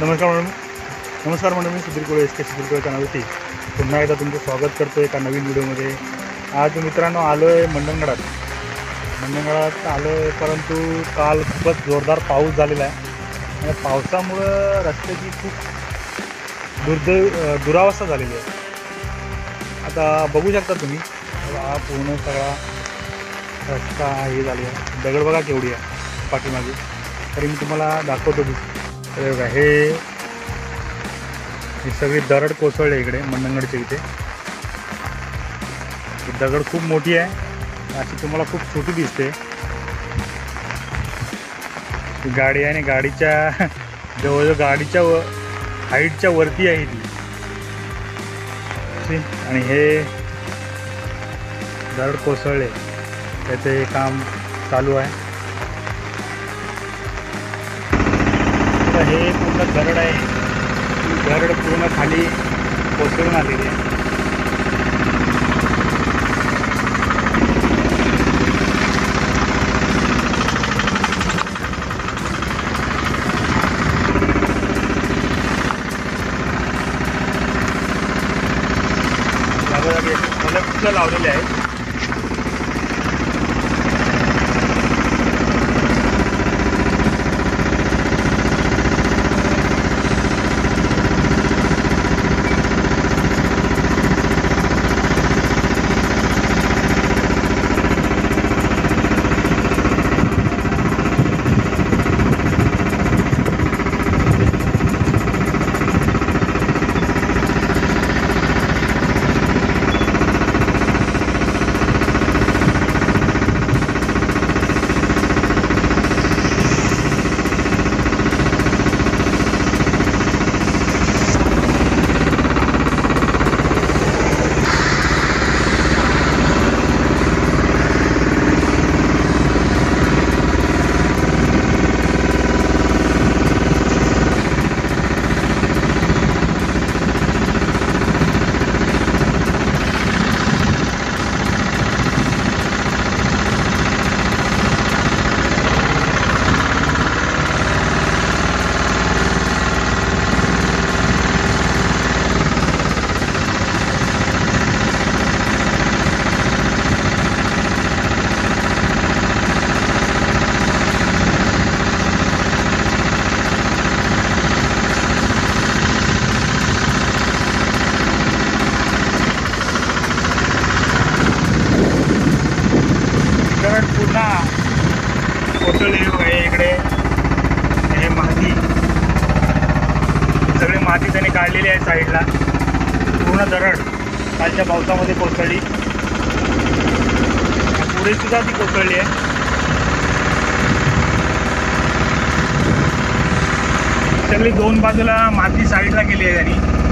नमस्कार मंडळी, मी सुधीर कोळे SK सुधीर कोळे चॅनलवरती पुन्हा एकदा तुमचं स्वागत करतो एका नवीन व्हिडिओमध्ये। आज मित्रांनो आलो आहे मंडणगडात आलो आहे, परंतु काल खूपच जोरदार पाऊस झालेला आहे आणि पावसामुळं रस्त्याची खूप दुरावस्था झालेली आहे। आता बघू शकता तुम्ही, हा पूर्ण सगळा रस्ता हे झाली आहे, दगड बघा केवढी आहे पाठीमागे, तरी मी तुम्हाला दाखवतो। बघा हे सगळी दरड कोसळले इकडे मंडणगडच्या इथे। दगड खूप मोठी आहे, अशी तुम्हाला खूप छोटी दिसते गाडी, आणि गाडीच्या जवळजवळ गाडीच्या हाईटच्या वरती आहे ती। आणि हे दरड कोसळले, त्याचे काम चालू आहे। तर हे पूर्ण दरड आहे, दरड पूर्ण खाली कोसळून आलेली आहे। जागोजागी फलक लावलेले आहेत। कोसळले बघा इकडे, हे माती, सगळे माती त्याने काढलेली आहे साईडला। पूर्ण दरड कालच्या पावसामध्ये कोसळली, पुढे सुद्धा ती कोसळली आहे। सगळी दोन बाजूला माती साईडला केली आहे त्यांनी।